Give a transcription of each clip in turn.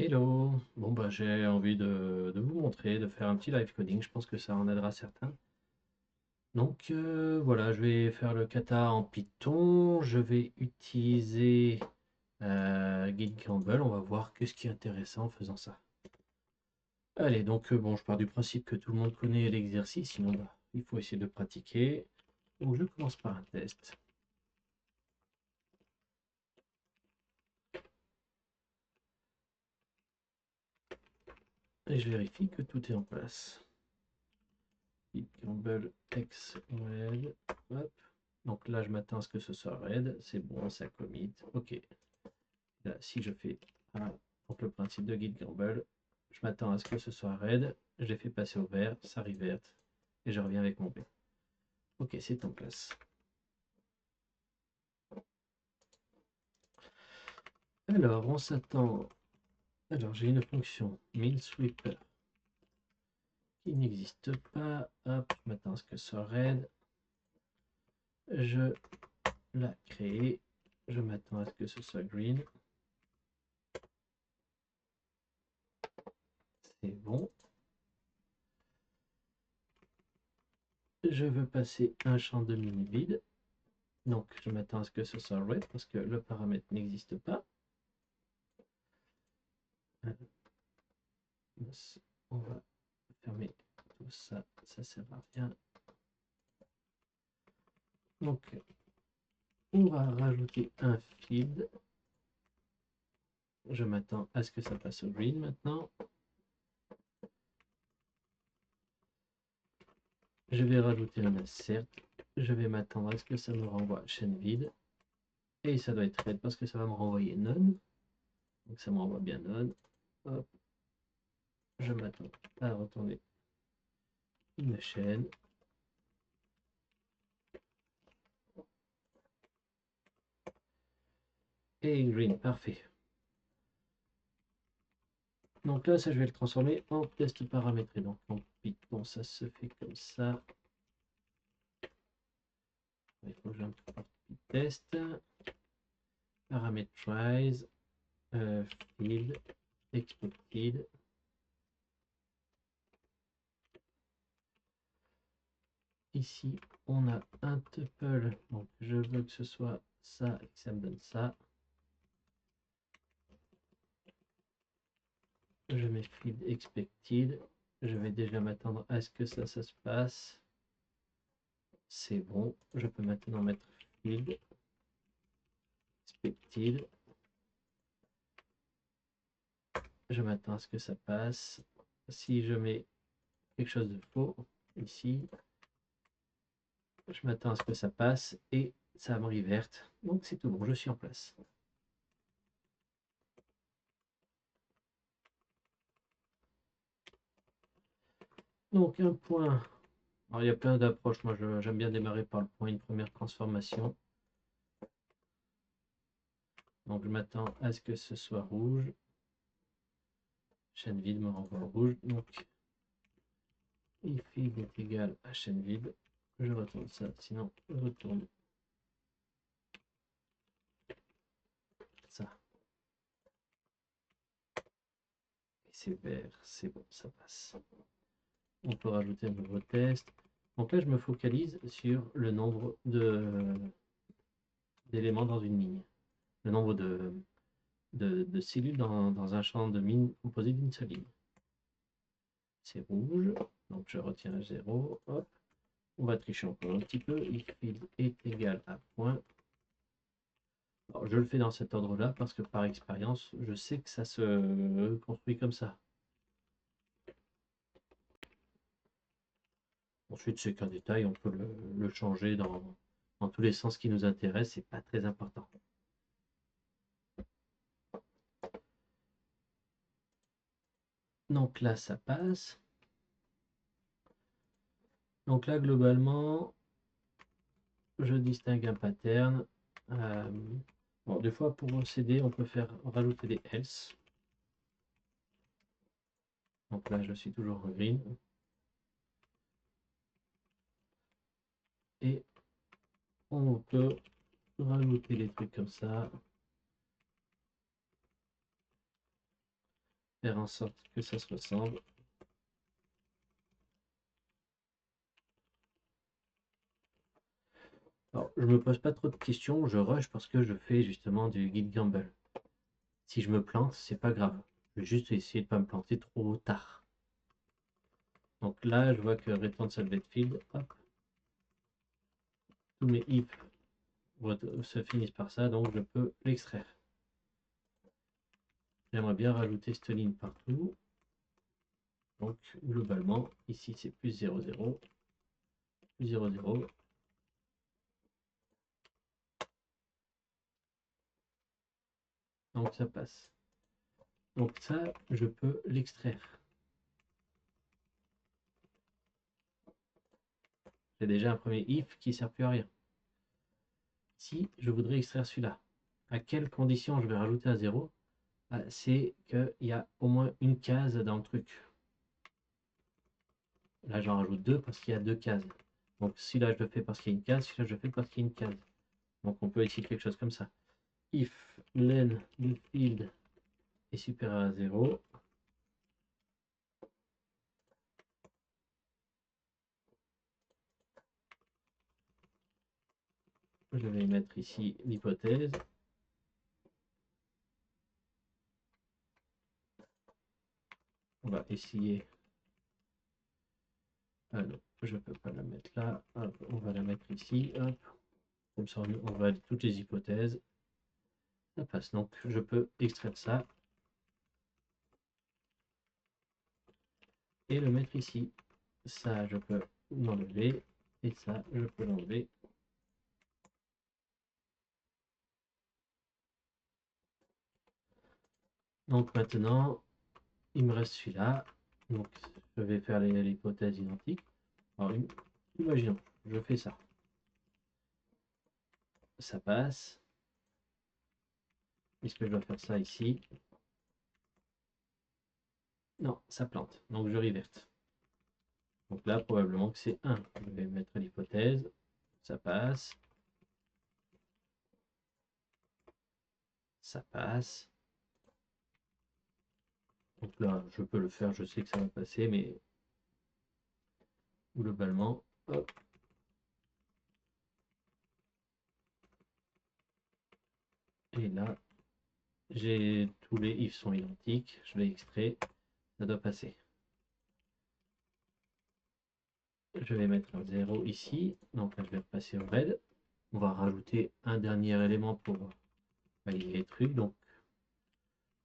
Hello, bon bah j'ai envie de vous montrer, de faire un petit live coding, je pense que ça en aidera certains. Donc voilà, je vais faire le kata en Python, je vais utiliser Git-Gamble, on va voir qu'est-ce qui est intéressant en faisant ça. Allez, donc bon, je pars du principe que tout le monde connaît l'exercice, sinon bah, il faut essayer de pratiquer. Donc je commence par un test. Et je vérifie que tout est en place. Git-Gamble XOL, hop. Donc là, je m'attends à ce que ce soit red. C'est bon, ça commit. OK. Là, si je fais donc le principe de Git Gamble, je m'attends à ce que ce soit red. Je l'ai fait passer au vert, ça reverte. Et je reviens avec mon B. OK, c'est en place. Alors, on s'attend. Alors, j'ai une fonction MinSweeper qui n'existe pas. Hop, je m'attends à ce que ce soit red. Je la crée. Je m'attends à ce que ce soit green. C'est bon. Je veux passer un champ de mine vide. Donc je m'attends à ce que ce soit red parce que le paramètre n'existe pas. On va fermer tout ça, ça sert à rien. Donc on va rajouter un field. Je m'attends à ce que ça passe au green maintenant. Je vais rajouter un insert. Je vais m'attendre à ce que ça me renvoie chaîne vide. Et ça doit être red parce que ça va me renvoyer none. Donc ça me renvoie bien none. Hop. Je m'attends à retourner une chaîne. Et green, parfait. Donc là, ça, je vais le transformer en test paramétré. Donc en Python, ça se fait comme ça. Il faut que j'ai un petit test. Parameterize, field, expected. Ici, on a un tuple. Donc je veux que ce soit ça et que ça me donne ça. Je mets field expected. Je vais déjà m'attendre à ce que ça se passe. C'est bon. Je peux maintenant mettre field expected. Je m'attends à ce que ça passe. Si je mets quelque chose de faux ici, je m'attends à ce que ça passe et ça me reverte. Donc c'est tout bon, je suis en place. Donc un point. Alors il y a plein d'approches. Moi j'aime bien démarrer par le point, une première transformation. Donc je m'attends à ce que ce soit rouge. Chaîne vide me renvoie rouge. Donc if est égal à chaîne vide. Je retourne ça, sinon je retourne ça. Et c'est vert, c'est bon, ça passe. On peut rajouter un nouveau test. Donc là je me focalise sur le nombre d'éléments dans une ligne. Le nombre de cellules dans un champ de mine composé d'une seule ligne. C'est rouge, donc je retiens 0. Hop. On va tricher encore un petit peu. If field est égal à point. Alors, je le fais dans cet ordre-là parce que par expérience, je sais que ça se construit comme ça. Ensuite, c'est qu'un détail, on peut le changer dans tous les sens qui nous intéressent, c'est pas très important. Donc là, ça passe. Donc là, globalement, je distingue un pattern. Bon, des fois, pour procéder, on peut faire rajouter des else. Donc là, je suis toujours en green. Et on peut rajouter des trucs comme ça. faire en sorte que ça se ressemble. Alors, je me pose pas trop de questions, je rush parce que je fais justement du guide gamble. Si je me plante, c'est pas grave. Je vais juste essayer de pas me planter trop tard. Donc là, je vois que Return Salved Field, hop, tous mes ifs se finissent par ça, donc je peux l'extraire. J'aimerais bien rajouter cette ligne partout. Donc globalement, ici c'est plus 0, 0, plus 0, 0. Donc ça passe. Donc ça, je peux l'extraire. J'ai déjà un premier if qui ne sert plus à rien. Si je voudrais extraire celui-là, à quelles conditions je vais rajouter un 0? C'est qu'il y a au moins une case dans le truc. Là, j'en rajoute deux parce qu'il y a deux cases. Donc celui-là, je le fais parce qu'il y a une case, celui-là, je le fais parce qu'il y a une case. Donc on peut essayer quelque chose comme ça. If len du field est supérieur à 0, je vais mettre ici l'hypothèse. On va essayer. Ah non, je ne peux pas la mettre là. Hop, on va la mettre ici. Hop. Comme ça, on va toutes les hypothèses. Ça passe. Donc, je peux extraire ça et le mettre ici. Ça, je peux l'enlever. Et ça, je peux l'enlever. Donc maintenant, il me reste celui-là. Donc, je vais faire l'hypothèse identique. Alors, imaginons, je fais ça. Ça passe. Est-ce que je dois faire ça ici? Non, ça plante. Donc, je reverte. Donc là, probablement que c'est 1. Je vais mettre l'hypothèse. Ça passe. Ça passe. Donc là, je peux le faire, je sais que ça va passer, mais globalement, hop. Et là, j'ai tous les ifs sont identiques, je l'ai extrait, ça doit passer. Je vais mettre un 0 ici, donc là je vais repasser au red. On va rajouter un dernier élément pour valider les trucs. Donc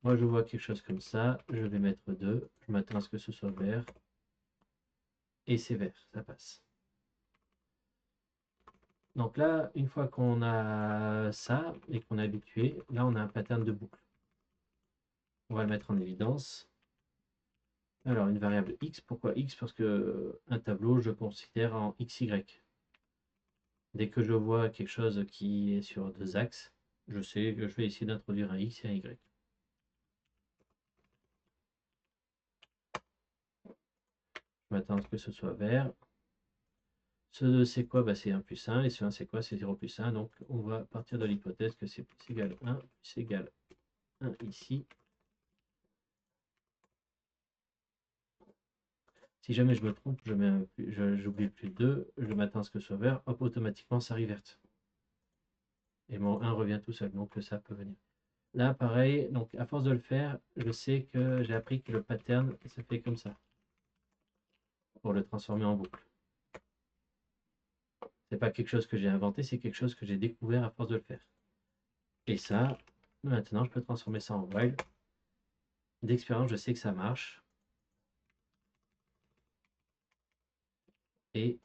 moi je vois quelque chose comme ça, je vais mettre 2, je m'attends à ce que ce soit vert. Et c'est vert, ça passe. Donc là, une fois qu'on a ça et qu'on est habitué, là on a un pattern de boucle. On va le mettre en évidence. Alors une variable x, pourquoi x? Parce que un tableau, je considère en xy. Dès que je vois quelque chose qui est sur deux axes, je sais que je vais essayer d'introduire un x et un y. Je m'attends à ce que ce soit vert. Ce 2 c'est quoi? C'est 1 plus 1, et ce 1 c'est quoi? C'est 0 plus 1. Donc on va partir de l'hypothèse que c'est plus égal 1, plus égal 1 ici. Si jamais je me trompe, j'oublie le plus 2, je m'attends à ce que ce soit vert, hop, automatiquement ça reverte. Et mon 1 revient tout seul, donc ça peut venir. Là, pareil, donc à force de le faire, je sais que j'ai appris que le pattern se fait comme ça, pour le transformer en boucle. C'est pas quelque chose que j'ai inventé, c'est quelque chose que j'ai découvert à force de le faire. Et ça, maintenant, je peux transformer ça en while. D'expérience, je sais que ça marche. Et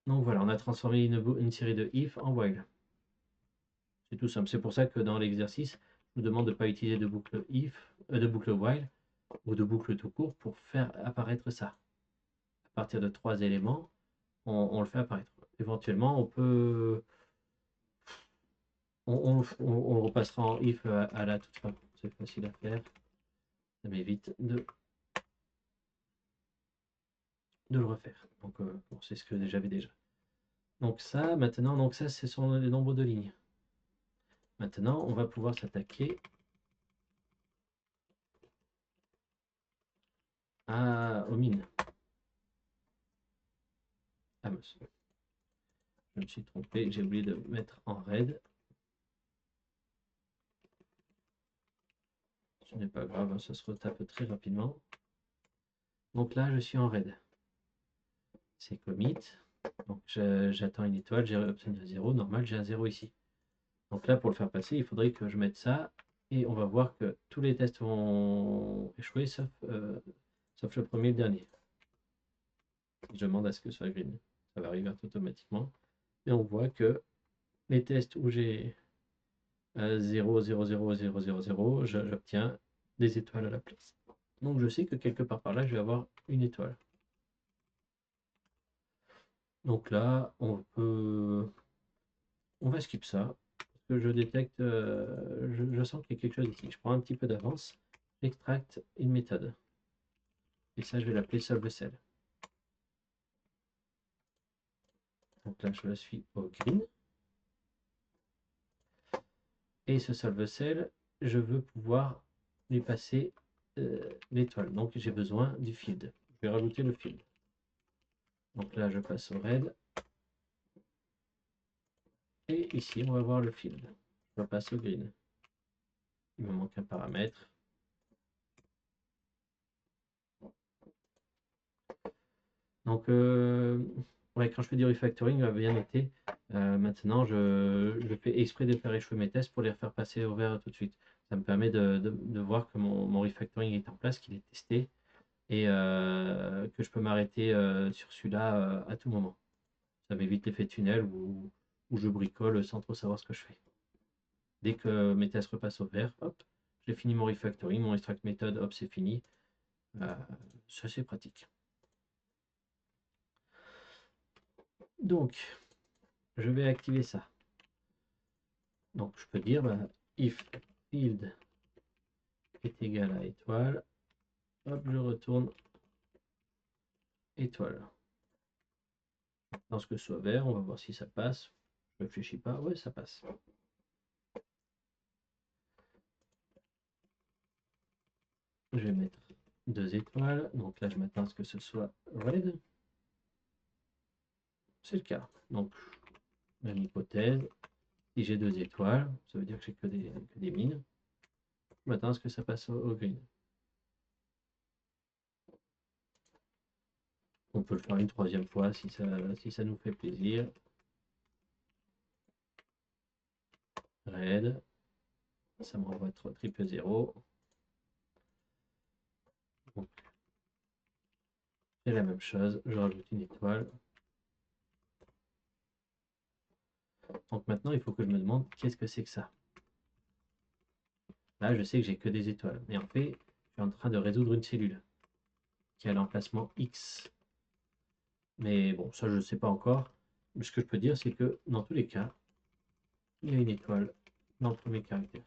donc voilà, on a transformé une série de if en while. C'est tout simple. C'est pour ça que dans l'exercice, je vous demande de ne pas utiliser de boucle if, de boucle while ou de boucle tout court pour faire apparaître ça. À partir de 3 éléments, on le fait apparaître. Éventuellement, on peut. On repassera en if à la toute fin. C'est facile à faire. Ça m'évite de le refaire. Donc, bon, c'est ce que j'avais déjà. Donc ça, maintenant, donc ça, ce sont les nombres de lignes. Maintenant, on va pouvoir s'attaquer aux mines. Ah, monsieur. Je me suis trompé, j'ai oublié de mettre en raid. Ce n'est pas grave, hein, ça se retape très rapidement. Donc là, je suis en raid. C'est commit. Donc j'attends une étoile, j'ai obtenu un 0. Normal, j'ai un 0 ici. Donc là, pour le faire passer, il faudrait que je mette ça. Et on va voir que tous les tests vont échouer, sauf le premier et le dernier. Je demande à ce que ce soit green. Ça va arriver automatiquement. Et on voit que les tests où j'ai 0, 0, 0, 0, 0, 0, j'obtiens des étoiles à la place. Donc je sais que quelque part par là, je vais avoir une étoile. Donc là, on va skip ça. Parce que je détecte, je sens qu'il y a quelque chose ici. Je prends un petit peu d'avance. J'extracte une méthode. Et ça, je vais l'appeler solve cell. Donc là, je la suis au green. Et ce solve cell, je veux pouvoir lui passer l'étoile. Donc j'ai besoin du field. Je vais rajouter le field. Donc là, je passe au red. Et ici, on va voir le field. Je passe au green. Il me manque un paramètre. Donc, ouais, quand je fais du refactoring, on va bien noter. Maintenant, je fais exprès de faire échouer mes tests pour les refaire passer au vert tout de suite. Ça me permet de voir que mon refactoring est en place, qu'il est testé, et que je peux m'arrêter sur celui-là à tout moment. Ça m'évite l'effet tunnel où je bricole sans trop savoir ce que je fais. Dès que mes tests repassent au vert, hop, j'ai fini mon refactoring, mon extract méthode, hop, c'est fini. Ça, c'est pratique. Donc, je vais activer ça. Donc, je peux dire if field est égal à étoile, hop, je retourne étoile. Dans ce que ce soit vert, on va voir si ça passe. Je réfléchis pas, ouais, ça passe. Je vais mettre 2 étoiles. Donc là, je m'attends à ce que ce soit red. C'est le cas. Donc, même hypothèse. Si j'ai 2 étoiles, ça veut dire que j'ai que des mines. Je m'attends à ce que ça passe au green. On peut le faire une troisième fois si ça nous fait plaisir. Red. Ça me renvoie triple 0. C'est la même chose, je rajoute une étoile. Donc maintenant, il faut que je me demande qu'est-ce que c'est que ça. Là, je sais que j'ai que des étoiles. Mais en fait, je suis en train de résoudre une cellule qui a l'emplacement X. Mais bon, ça, je ne sais pas encore. Ce que je peux dire, c'est que dans tous les cas, il y a une étoile dans le premier caractère.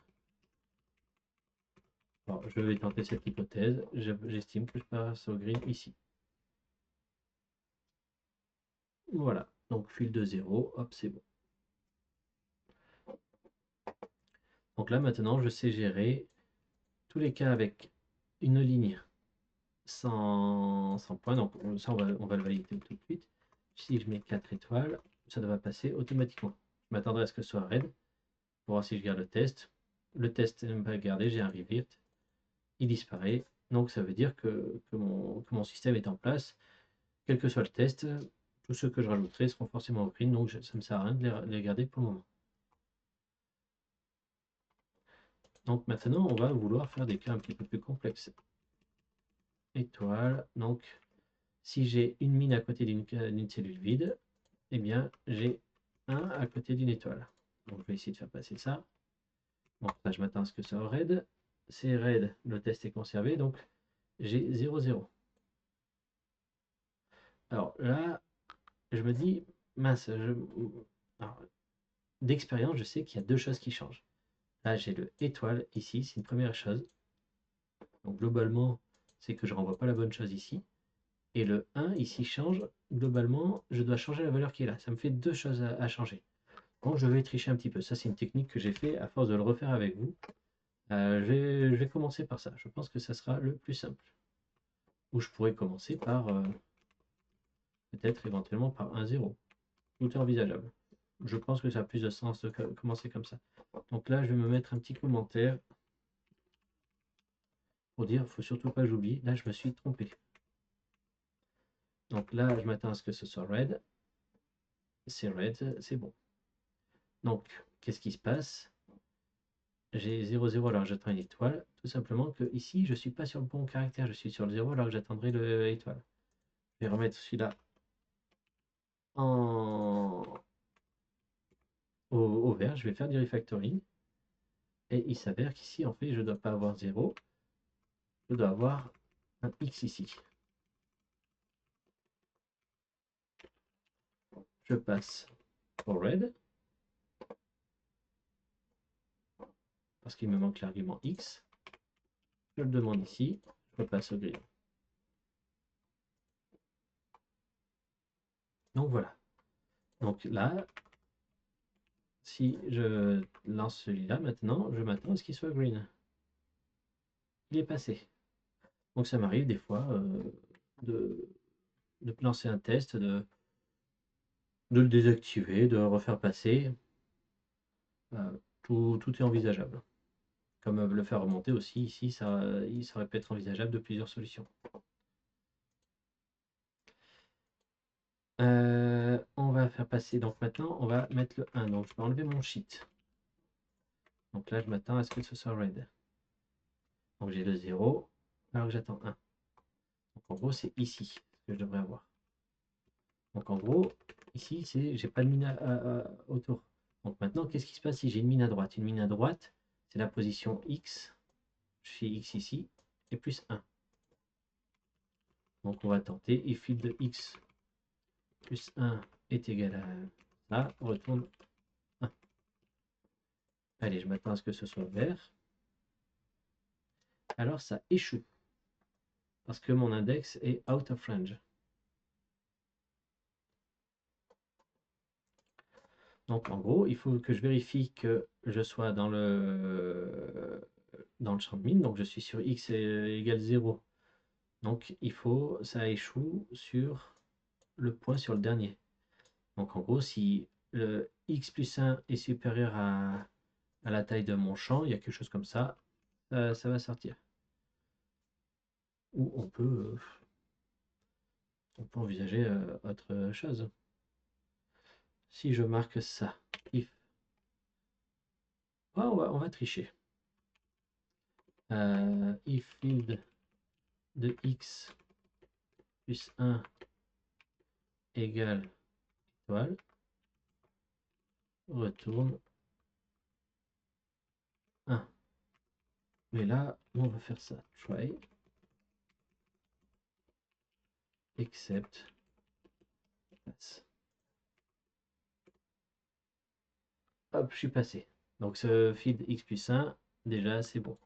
Alors, je vais tenter cette hypothèse. J'estime que je passe au green ici. Voilà. Donc, fil de 0. Hop, c'est bon. Donc là, maintenant, je sais gérer tous les cas avec une ligne sans points. Donc ça, on va le valider tout de suite. Si je mets 4 étoiles, ça devrait passer automatiquement. Je m'attendrai à ce que ce soit red pour voir si je garde le test. Le test n'est pas gardé, j'ai un revert. Il disparaît. Donc ça veut dire que mon système est en place. Quel que soit le test, tous ceux que je rajouterai seront forcément au green. Donc ça ne me sert à rien de les garder pour le moment. Donc maintenant, on va vouloir faire des cas un petit peu plus complexes. Étoile. Donc si j'ai une mine à côté d'une cellule vide, eh bien j'ai un à côté d'une étoile. Donc je vais essayer de faire passer ça. Bon, là je m'attends à ce que ça soit red. C'est red, le test est conservé, donc j'ai 0, 0. Alors là, je me dis, mince, d'expérience, je sais qu'il y a deux choses qui changent. Là, j'ai le étoile ici, c'est une première chose. Donc globalement, c'est que je renvoie pas la bonne chose ici. Et le 1 ici change. Globalement, je dois changer la valeur qui est là. Ça me fait deux choses à changer. Donc je vais tricher un petit peu. Ça, c'est une technique que j'ai fait à force de le refaire avec vous. Je vais commencer par ça. Je pense que ça sera le plus simple. Ou je pourrais commencer par peut-être éventuellement par 1-0. Tout est envisageable. Je pense que ça a plus de sens de commencer comme ça. Donc là, je vais me mettre un petit commentaire pour dire, faut surtout pas que j'oublie. Là, je me suis trompé. Donc là, je m'attends à ce que ce soit red. C'est red, c'est bon. Donc, qu'est-ce qui se passe? J'ai 0,0 alors j'attends une étoile. Tout simplement que ici, je ne suis pas sur le bon caractère. Je suis sur le 0 alors que j'attendrai l'étoile. Je vais remettre celui-là en... au vert. Je vais faire du refactoring. Et il s'avère qu'ici, en fait, je ne dois pas avoir 0. Je dois avoir un X ici. Je passe au red. Parce qu'il me manque l'argument X. Je le demande ici. Je passe au gris. Donc voilà. Donc là, si je lance celui-là maintenant, je m'attends à ce qu'il soit green. Il est passé. Donc ça m'arrive des fois de, de lancer un test, de le désactiver, de refaire passer. Tout est envisageable. Comme le faire remonter aussi, ici, ça aurait pu être envisageable de plusieurs solutions. On va faire passer, donc maintenant, on va mettre le 1. Donc je vais enlever mon sheet. Donc là, je m'attends à ce que ce soit red. Donc j'ai le 0, alors que j'attends 1. Donc en gros, c'est ici ce que je devrais avoir. Donc en gros, ici, j'ai pas de mine autour. Donc maintenant, qu'est-ce qui se passe si j'ai une mine à droite? Une mine à droite, c'est la position X. Je fais X ici, et plus 1. Donc on va tenter, if field de X plus 1 est égal à ça, on retourne 1. Allez, je m'attends à ce que ce soit vert. Alors ça échoue, parce que mon index est out of range. Donc en gros, il faut que je vérifie que je sois dans le champ de mine, donc je suis sur X égale 0. Donc il faut, ça échoue sur le point sur le dernier. Donc en gros, si le X plus 1 est supérieur à la taille de mon champ, il y a quelque chose comme ça, ça va sortir. Ou on peut envisager autre chose. Si je marque ça, if, on va tricher. If field de X plus 1 égale étoile, retourne 1. Mais là, on va faire ça. Try, except, pass. Hop, je suis passé. Donc ce field X plus 1, déjà, c'est bon.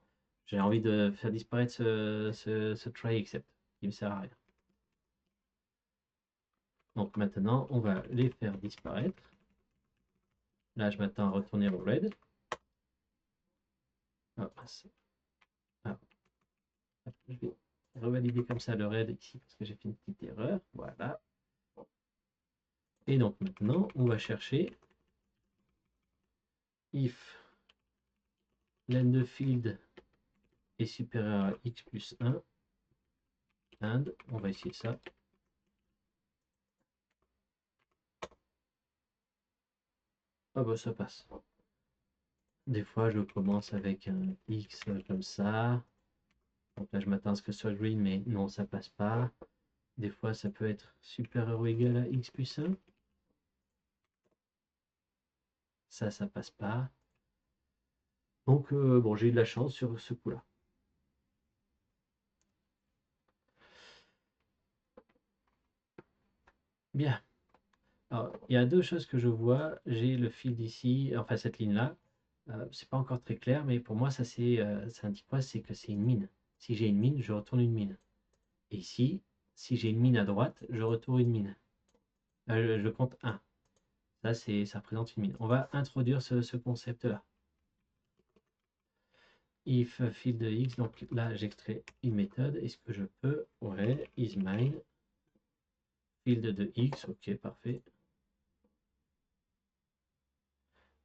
J'ai envie de faire disparaître ce try except, qui ne me sert à rien. Donc maintenant, on va les faire disparaître. Là, je m'attends à retourner au red. Hop, je vais revalider comme ça le red ici parce que j'ai fait une petite erreur. Voilà. Et donc maintenant, on va chercher if len de field est supérieur à X plus 1 and, on va essayer ça. Ah bah ça passe. Des fois, je commence avec un X comme ça. Donc là, je m'attends à ce que ce soit green, mais non, ça passe pas. Des fois, ça peut être supérieur ou égal à X plus 1. Ça passe pas. Donc, bon, j'ai eu de la chance sur ce coup-là. Bien. Alors, il y a deux choses que je vois. J'ai le fil d'ici, enfin cette ligne-là. C'est pas encore très clair, mais pour moi, ça indique quoi? C'est que c'est une mine. Si j'ai une mine, je retourne une mine. Et ici, si j'ai une mine à droite, je retourne une mine. Je compte 1. Ça représente une mine. On va introduire ce concept-là. if field de x, donc là j'extrais une méthode. Est-ce que je peux? Ouais, is mine field de x, ok, parfait.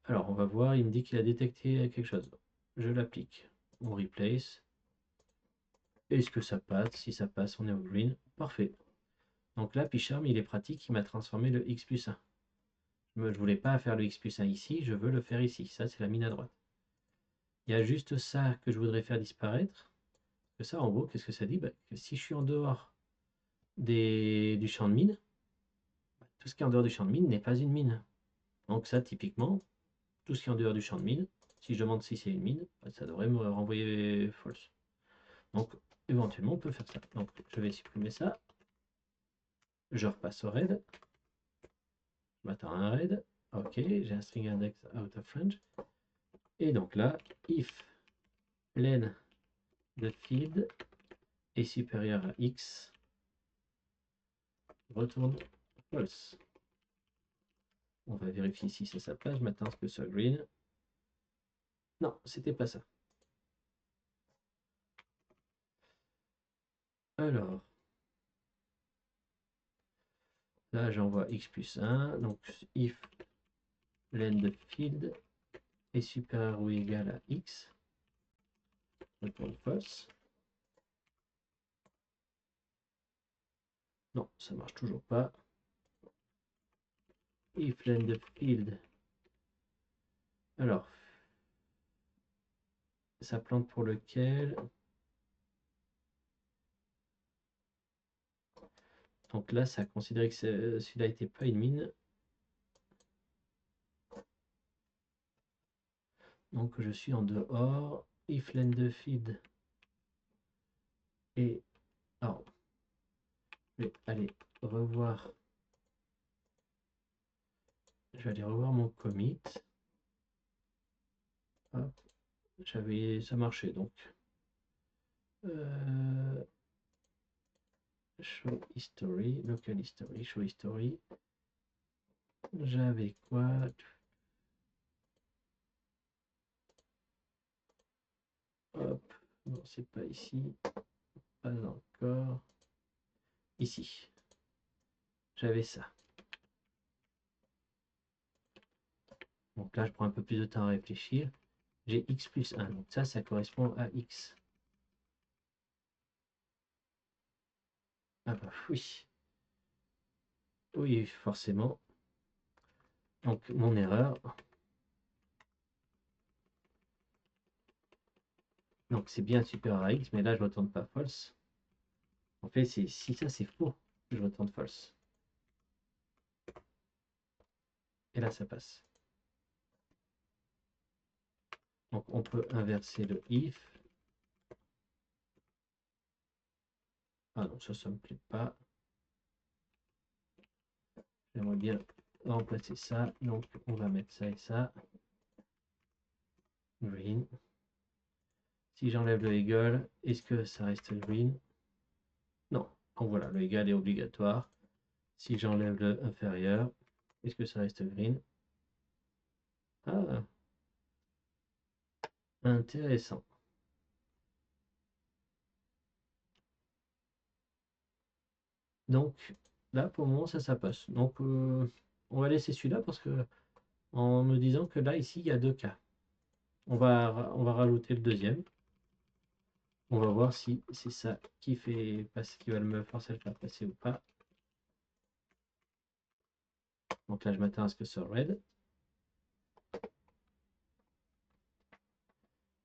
Alors on va voir, il me dit qu'il a détecté quelque chose. Je l'applique. On replace. Est-ce que ça passe? Si ça passe, on est au green. Parfait. Donc là, PyCharm, il est pratique, il m'a transformé le x plus 1. Je ne voulais pas faire le x plus 1 ici, je veux le faire ici. Ça, c'est la mine à droite. Il y a juste ça que je voudrais faire disparaître. Que ça, en gros, qu'est-ce que ça dit? Bah, que si je suis en dehors du champ de mine, tout ce qui est en dehors du champ de mine n'est pas une mine. Donc ça, typiquement, tout ce qui est en dehors du champ de mine, si je demande si c'est une mine, bah, ça devrait me renvoyer false. Donc, éventuellement, on peut faire ça. Donc, je vais supprimer ça. Je repasse au raid. Je m'attends à un raid. Ok, j'ai un string index out of range. Et donc là, if len de field est supérieur à x, retourne false. On va vérifier si c'est sa page. Je m'attends à ce que ce soit green. Non, c'était pas ça. Alors, là j'envoie x plus 1. Donc, if len de field est supérieur ou égal à x, retourne false. Non, ça marche toujours pas. If len de field. Alors, ça plante pour lequel? Donc là, ça a considéré que celui-là n'était pas une mine. Donc je suis en dehors. If len de feed. Et alors, je vais aller revoir. Je vais aller revoir mon commit. Hop, ça marchait donc. Show history, local history, show history. J'avais quoi? Hop, non, c'est pas ici. Pas encore. Ici. J'avais ça. Donc là, je prends un peu plus de temps à réfléchir. J'ai x plus 1. Donc ça correspond à x. Ah bah oui. Oui, forcément. Donc mon erreur. Donc c'est bien supérieur à x, mais là je ne retourne pas false. En fait, si ça c'est faux, je retourne false. Et là ça passe. Donc on peut inverser le if. Ah non, ça me plaît pas. J'aimerais bien remplacer ça. Donc on va mettre ça et ça. Green. Si j'enlève le equal, est-ce que ça reste green? Non. Donc voilà, le equal est obligatoire. Si j'enlève le inférieur, est-ce que ça reste green? Ah, intéressant. Donc là, pour le moment, ça passe. Donc on va laisser celui-là parce que en me disant que là, ici, il y a deux cas. On va rajouter le deuxième. On va voir si c'est ça qui fait passer, qui va me forcer à le faire passer ou pas. Donc là, je m'attends à ce que ce soit red.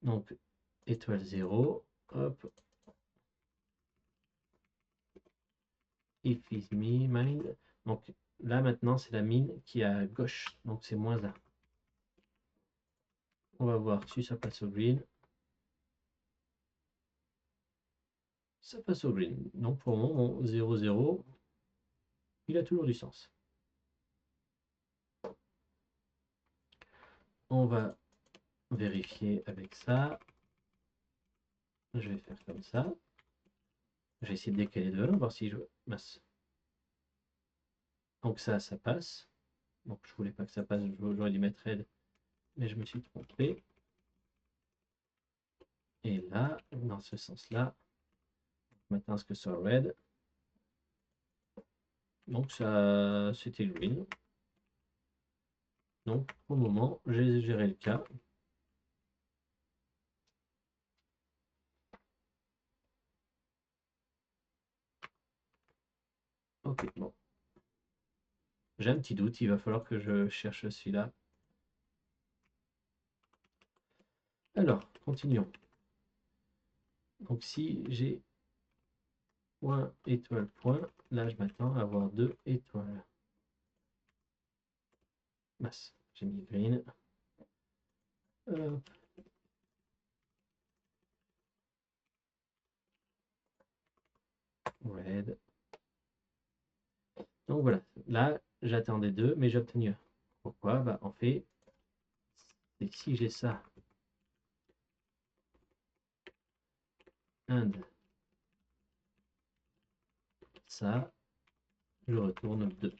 Donc, étoile 0. Hop. If is me, mind. Donc là, maintenant, c'est la mine qui est à gauche. Donc c'est moins 1. On va voir si ça passe au green. Ça passe au green. Donc pour le moment, mon 0, 0, il a toujours du sens. On va vérifier avec ça. Je vais faire comme ça. Je vais essayer de décaler de 1, voir si je... Mince. Donc ça passe. Donc je voulais pas que ça passe, j'aurais dû mettre red, mais je me suis trompé. Et là, dans ce sens-là, maintenant ce que soit red. Donc ça, c'était green. Donc pour le moment, j'ai géré le cas. Ok, bon. J'ai un petit doute, il va falloir que je cherche celui-là. Alors, continuons. Donc si j'ai point, étoile, point, là je m'attends à avoir 2 étoiles. Masse, j'ai mis green. Hop. Red. Donc voilà, là j'attendais 2, mais j'ai obtenu 1. Pourquoi? Bah en fait, c'est si j'ai ça, and ça, je retourne 2.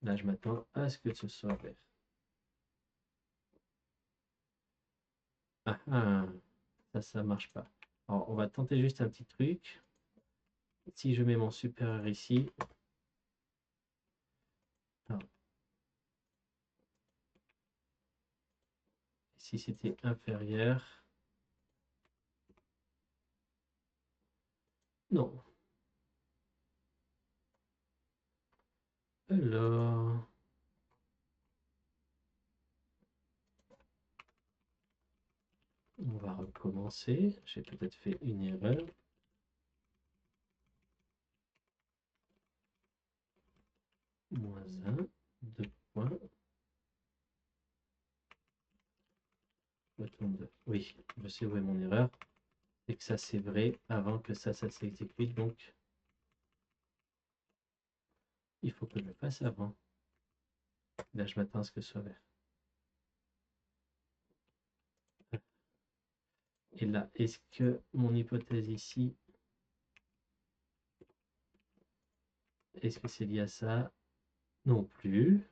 Là je m'attends à ce que ce soit vert. Ah, ah, ça marche pas. Alors on va tenter juste un petit truc. Si je mets mon supérieur ici, alors, si c'était inférieur, non. Alors, on va recommencer. J'ai peut-être fait une erreur. Moins 1, 2 points. Retourne 2. Oui, je sais où est mon erreur. Et que ça c'est vrai avant que ça s'exécute. Donc, il faut que je le fasse avant. Là, je m'attends à ce que ce soit vert. Et là, est-ce que mon hypothèse ici, est-ce que c'est lié à ça? Non plus.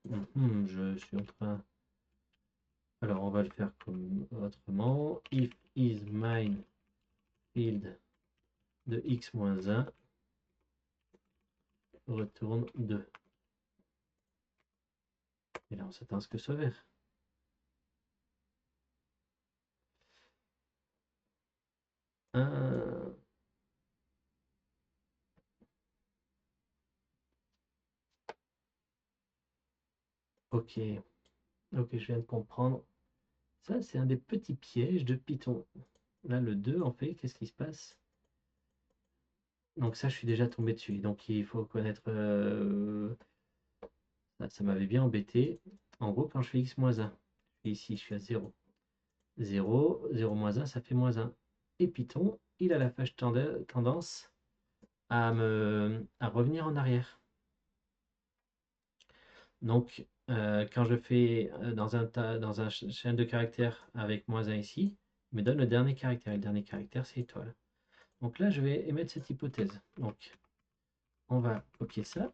Je suis en train... Alors, on va le faire comme autrement. If is mine field de x moins 1 retourne 2. Et là, on s'attend à ce que ce soit vert. Ok, ok, je viens de comprendre. Ça, c'est un des petits pièges de Python. Là, le 2, en fait, qu'est-ce qui se passe? Donc ça, je suis déjà tombé dessus. Donc il faut connaître... ça m'avait bien embêté. En gros, quand je fais x-1, ici, je suis à 0. 0, 0 moins 1, ça fait moins 1. Et Python, il a la fâche tendance à revenir en arrière. Donc, quand je fais dans un chaîne de caractères avec moins 1 ici, il me donne le dernier caractère. Et le dernier caractère, c'est étoile. Donc là, je vais émettre cette hypothèse. Donc, on va copier ça.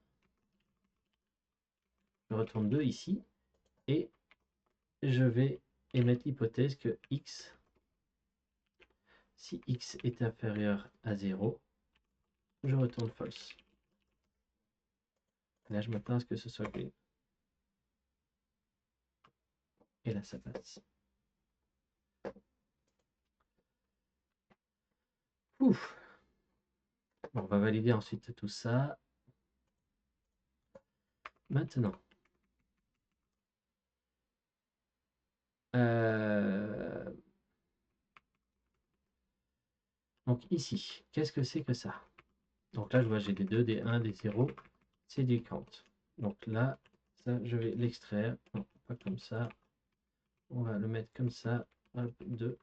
Je retourne 2 ici. Et je vais émettre l'hypothèse que x, si x est inférieur à 0, je retourne false. Là, je m'attends à ce que ce soit green. Et là, ça passe. Ouf. Bon, on va valider ensuite tout ça. Maintenant, donc ici, qu'est-ce que c'est que ça? Donc là, je vois j'ai des 2, des 1, des 0. C'est du count. Donc là, ça, je vais l'extraire. Non, pas comme ça. On va le mettre comme ça. Hop, 2.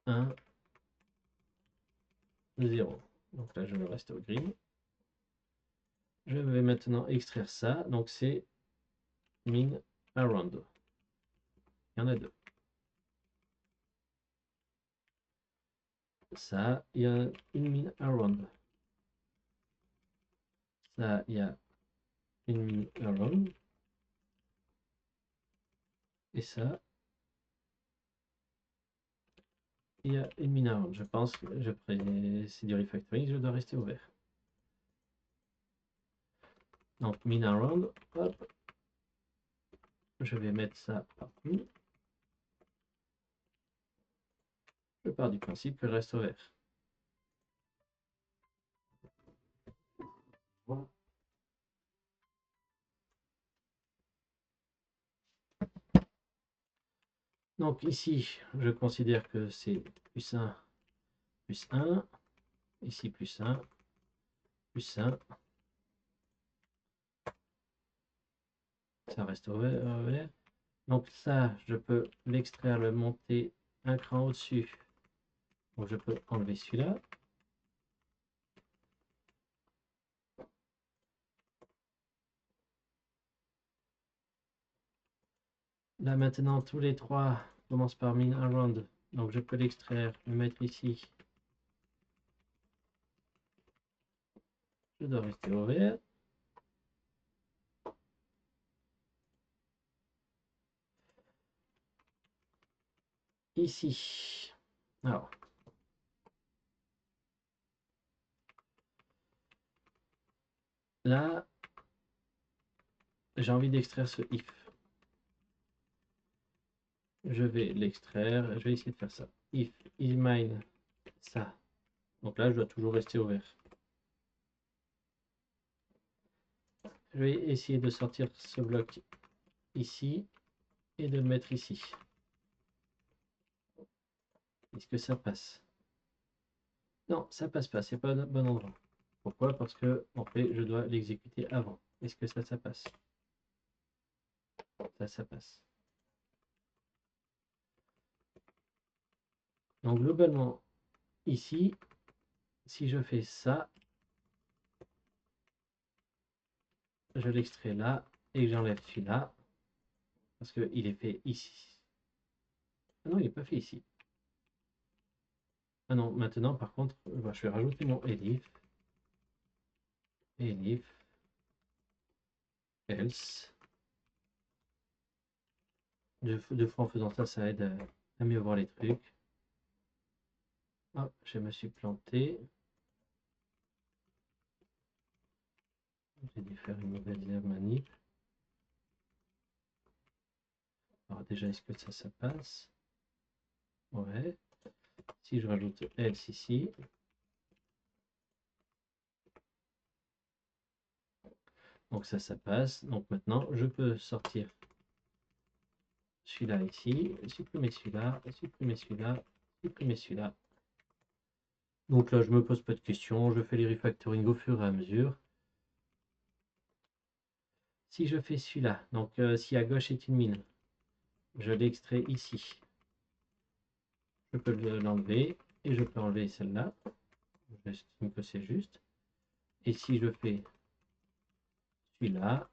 1, 0. Donc là, je me reste au green. Je vais maintenant extraire ça. Donc c'est min around. Il y en a 2. Ça, il y a une mine around. Ça, il y a une mine around. Et ça, il y a une mine around. Je pense que c'est du refactoring, je dois rester ouvert. Donc mine around, hop. Je vais mettre ça partout. Je pars du principe que je reste ouvert. Bon. Donc ici, je considère que c'est plus 1, plus 1. Ici, plus 1, plus 1. Ça reste ouvert. Donc ça, je peux l'extraire, le monter un cran au-dessus. Donc je peux enlever celui-là. Là maintenant, tous les trois commencent par min around. Donc je peux l'extraire, le mettre ici. Je dois rester ouvert. Ici. Alors. Là, j'ai envie d'extraire ce if. Je vais l'extraire. Je vais essayer de faire ça. If is mine, ça. Donc là, je dois toujours rester ouvert. Je vais essayer de sortir ce bloc ici et de le mettre ici. Est-ce que ça passe? Non, ça passe pas. C'est pas le bon endroit. Pourquoi? Parce que en fait, je dois l'exécuter avant. Est-ce que ça passe? Ça passe. Donc globalement, ici, si je fais ça, je l'extrais là et j'enlève celui-là parce qu'il est fait ici. Ah non, il n'est pas fait ici. Ah non, maintenant par contre, je vais rajouter mon elif, else. Deux fois en faisant ça, ça aide à mieux voir les trucs. Hop, je me suis planté. J'ai dû faire une mauvaise manip. Alors déjà, est-ce que ça passe? Ouais. Si je rajoute else ici. Donc ça passe. Donc maintenant, je peux sortir celui-là ici, supprimer celui-là, supprimer celui-là, supprimer celui-là. Donc là, je me pose pas de questions. Je fais les refactoring au fur et à mesure. Si je fais celui-là, donc si à gauche est une mine, je l'extrais ici. Je peux l'enlever et je peux enlever celle-là. J'estime que c'est juste. Et si je fais celui-là,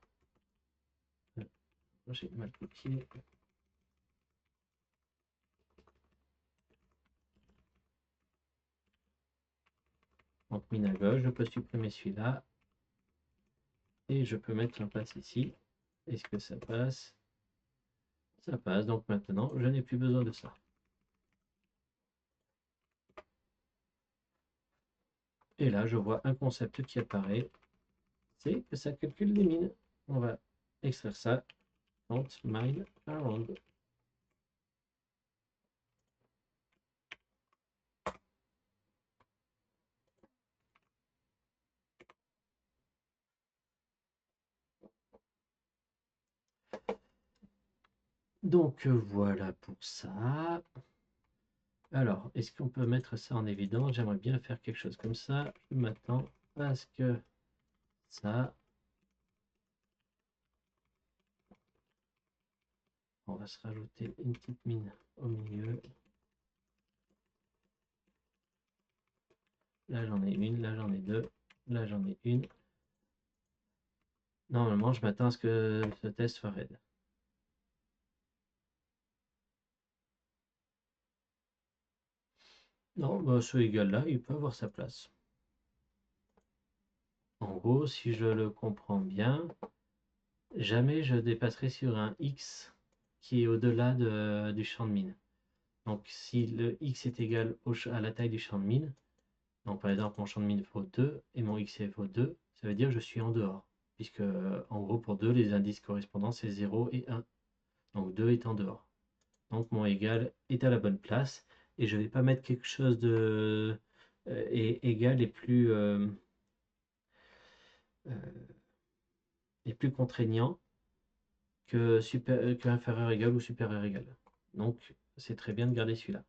j'ai mal copié. Donc mine à gauche, je peux supprimer celui-là. Et je peux mettre la place ici. Est-ce que ça passe? Ça passe. Donc maintenant, je n'ai plus besoin de ça. Et là, je vois un concept qui apparaît. C'est que ça calcule les mines. On va extraire ça. Count mine around. Donc voilà pour ça. Alors, est-ce qu'on peut mettre ça en évidence? J'aimerais bien faire quelque chose comme ça. Je m'attends à ce que ça... On va se rajouter une petite mine au milieu. Là, j'en ai une. Là, j'en ai deux. Là, j'en ai une. Normalement, je m'attends à ce que ce test soit raide. Non, bah, ce égal-là, il peut avoir sa place. En gros, si je le comprends bien, jamais je dépasserai sur un x qui est au-delà du champ de mine. Donc si le x est égal à la taille du champ de mine, donc par exemple mon champ de mine vaut 2 et mon x vaut 2, ça veut dire que je suis en dehors. Puisque en gros pour 2, les indices correspondants c'est 0 et 1. Donc 2 est en dehors. Donc mon égal est à la bonne place. Et je ne vais pas mettre quelque chose de égal euh, et plus contraignant que inférieur égal ou supérieur égal. Donc c'est très bien de garder celui-là.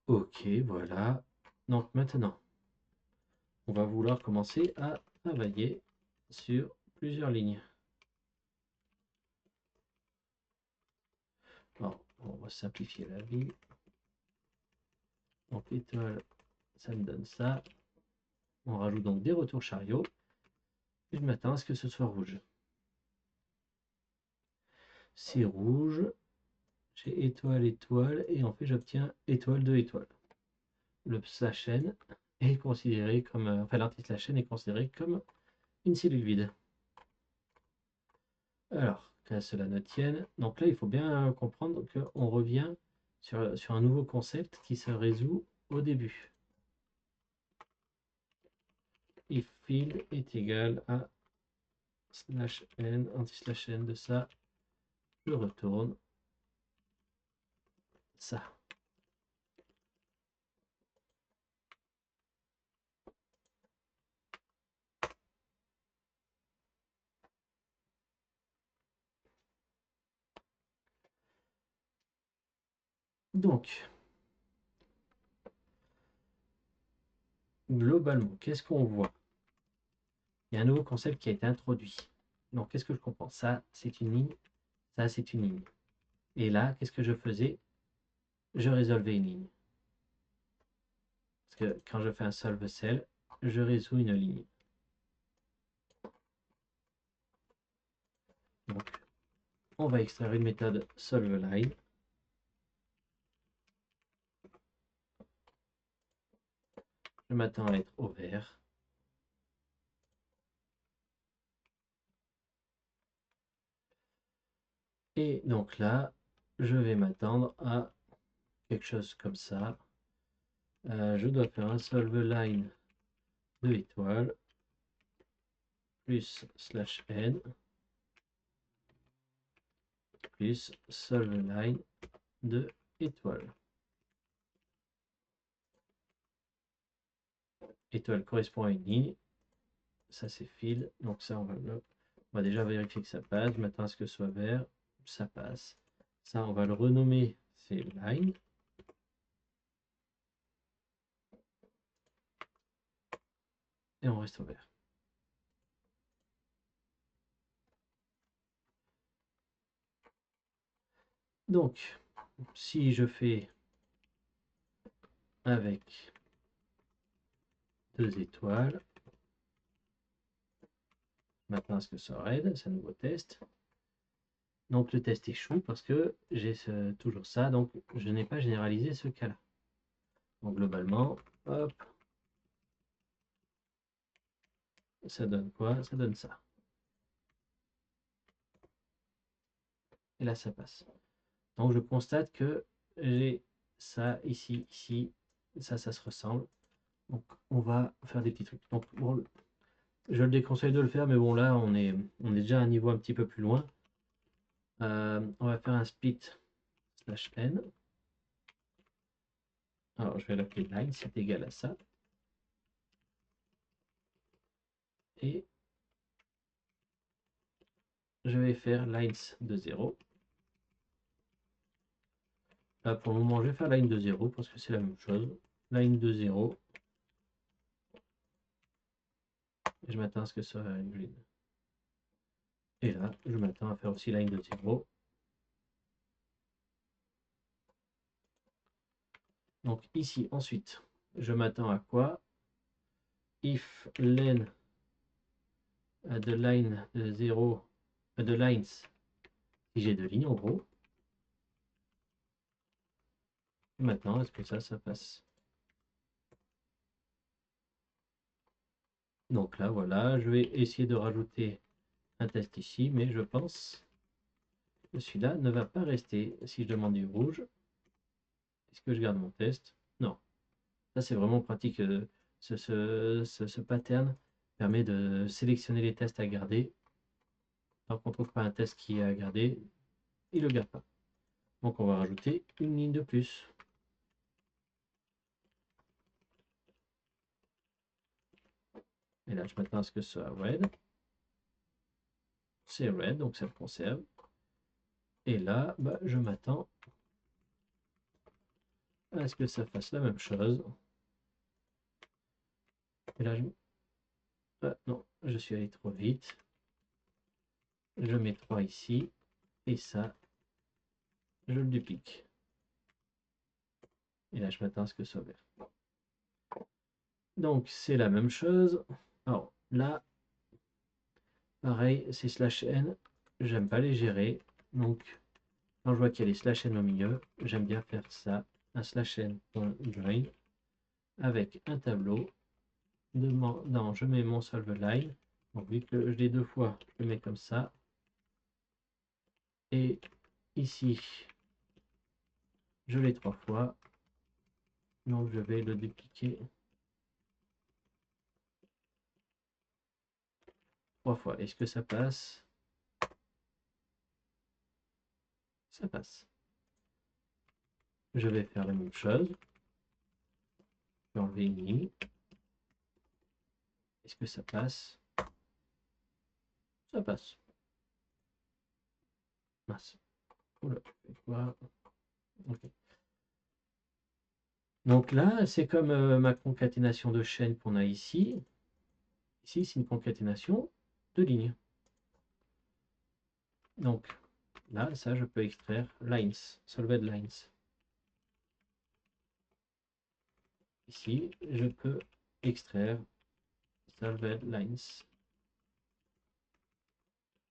Ok, voilà. Donc maintenant, on va vouloir commencer à travailler sur plusieurs lignes. Alors, on va simplifier la vie. Donc l'étoile, ça me donne ça. On rajoute donc des retours chariots. Et je m'attends à ce que ce soit rouge. C'est rouge. J'ai étoile, étoile. Et en fait, j'obtiens étoile, 2 étoiles. La chaîne est considérée comme... enfin, l'artiste la chaîne est considérée comme une cellule vide. Alors, qu'à cela ne tienne, donc là, il faut bien comprendre qu'on revient sur un nouveau concept qui se résout au début. If field est égal à slash n, anti-slash n de ça, je retourne ça. Donc, globalement, qu'est-ce qu'on voit? Il y a un nouveau concept qui a été introduit. Donc, qu'est-ce que je comprends? Ça, c'est une ligne. Ça, c'est une ligne. Et là, qu'est-ce que je faisais? Je résolvais une ligne. Parce que quand je fais un solve cell, je résous une ligne. Donc, on va extraire une méthode solveLine. Je m'attends à être au vert. Et donc là, je vais m'attendre à quelque chose comme ça. Je dois faire un solveLine de étoiles plus slash n plus solveLine de étoiles. Étoile correspond à une ligne. Ça, c'est fil. Donc ça, on va déjà vérifier que ça passe. Je m'attends à ce que ce soit vert. Ça passe. Ça, on va le renommer. C'est line. Et on reste au vert. Donc, si je fais avec 2 étoiles, maintenant est-ce que ça raid, c'est un nouveau test. Donc le test échoue parce que j'ai toujours ça, donc je n'ai pas généralisé ce cas-là. Donc globalement, hop, ça donne quoi? Ça donne ça. Et là, ça passe. Donc je constate que j'ai ça ici, ici, ça se ressemble. Donc on va faire des petits trucs. Donc bon, je le déconseille de le faire, mais bon là on est déjà à un niveau un petit peu plus loin. On va faire un split slash n. Alors je vais l'appeler line, c'est égal à ça. Et je vais faire lines de 0. Là pour le moment je vais faire line de 0 parce que c'est la même chose. Line de 0. Et je m'attends à ce que ça soit une grid. Et là je m'attends à faire aussi line de 0. Donc ici ensuite je m'attends à quoi? If len de line de 0 de lines, si j'ai deux lignes en gros, Et maintenant, est-ce que ça passe? Donc là, voilà, je vais essayer de rajouter un test ici, mais je pense que celui-là ne va pas rester. Si je demande du rouge, est-ce que je garde mon test? Non. Ça, c'est vraiment pratique. Ce pattern permet de sélectionner les tests à garder. Tant qu'on ne trouve pas un test qui est à garder, il ne le garde pas. Donc on va rajouter une ligne de plus. Et là, je m'attends à ce que ce soit red. C'est red, donc ça le conserve. Et là, bah, je m'attends à ce que ça fasse la même chose. Et là, ah, non, je suis allé trop vite. Je mets 3 ici. Et ça, je le duplique. Et là, je m'attends à ce que ce soit vert. Donc, c'est la même chose. Alors, là, pareil, c'est slash n. J'aime pas les gérer. Donc, quand je vois qu'il y a les slash n au milieu, j'aime bien faire ça. Un slash n.drain avec un tableau. Non, je mets mon solve line. Donc, vu que je l'ai 2 fois, je le mets comme ça. Et ici, je l'ai 3 fois. Donc, je vais le dupliquer 3 fois. Est-ce que ça passe? Ça passe. Je vais faire la même chose. Je vais enlever une ligne. Est-ce que ça passe? Ça passe. Mince. Oula, quoi? Okay. Donc là, c'est comme ma concaténation de chaînes qu'on a ici. Ici, c'est une concaténation de lignes. Donc là, ça, je peux extraire lines, solved lines. Ici, je peux extraire solved lines.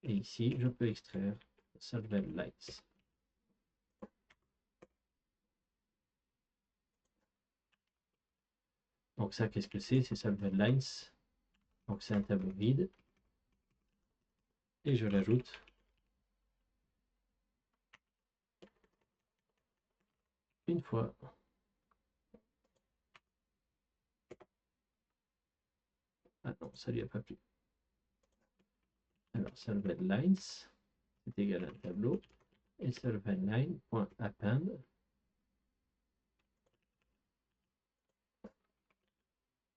Et ici, je peux extraire solved lines. Donc ça, qu'est-ce que c'est? C'est solved lines. Donc c'est un tableau vide. Et je l'ajoute une fois. Ah non, ça lui a pas plu. Alors, solved lines, c'est égal à un tableau. Et solved line.append.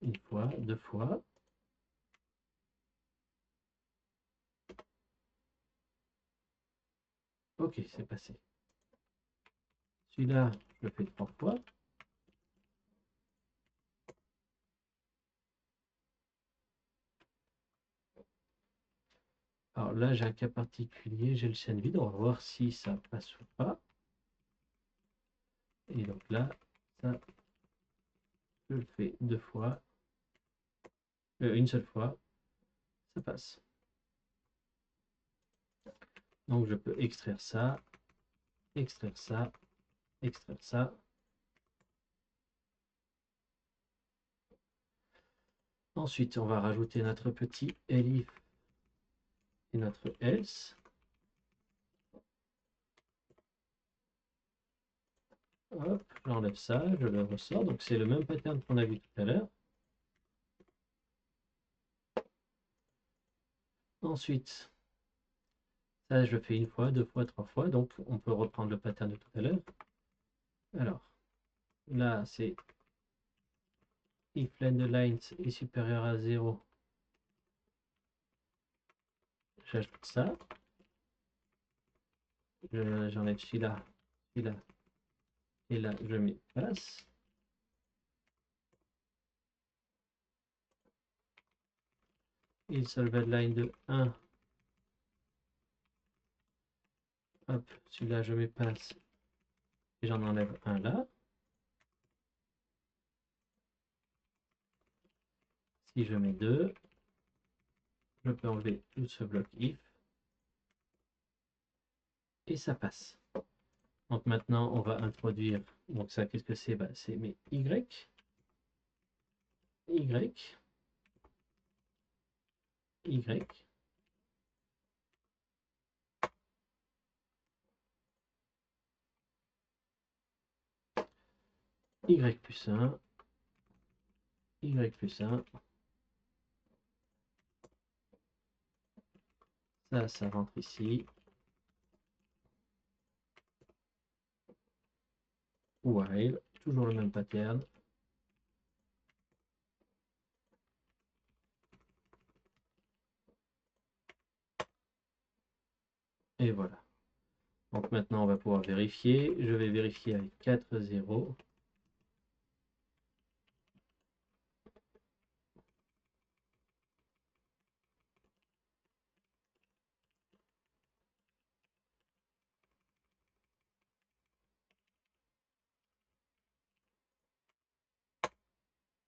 Une fois, 2 fois. Ok, c'est passé. Celui-là, je le fais 3 fois. Alors là, j'ai un cas particulier, j'ai le chaîne vide. On va voir si ça passe ou pas. Et donc là, ça, je le fais 2 fois. Une seule fois, ça passe. Donc je peux extraire ça, extraire ça, extraire ça. Ensuite, on va rajouter notre petit elif et notre else. Hop, j'enlève ça, je le ressors. Donc c'est le même pattern qu'on a vu tout à l'heure. Ensuite, ça je fais une fois, 2 fois, 3 fois. Donc on peut reprendre le pattern de tout à l'heure. Alors, là c'est if length est supérieur à 0. J'ajoute ça. J'enlève celui-là, celui-là. Et là, je mets passe. Il solved line de 1. Hop, celui-là, je mets passe. Et j'en enlève un là. Si je mets 2, je peux enlever tout ce bloc if. Et ça passe. Donc maintenant, on va introduire Donc ça, qu'est-ce que c'est? Bah, c'est mes Y, Y, Y, Y plus 1, Y plus 1. Ça rentre ici. While, toujours le même pattern. Et voilà. Donc maintenant, on va pouvoir vérifier. Je vais vérifier avec 4 0.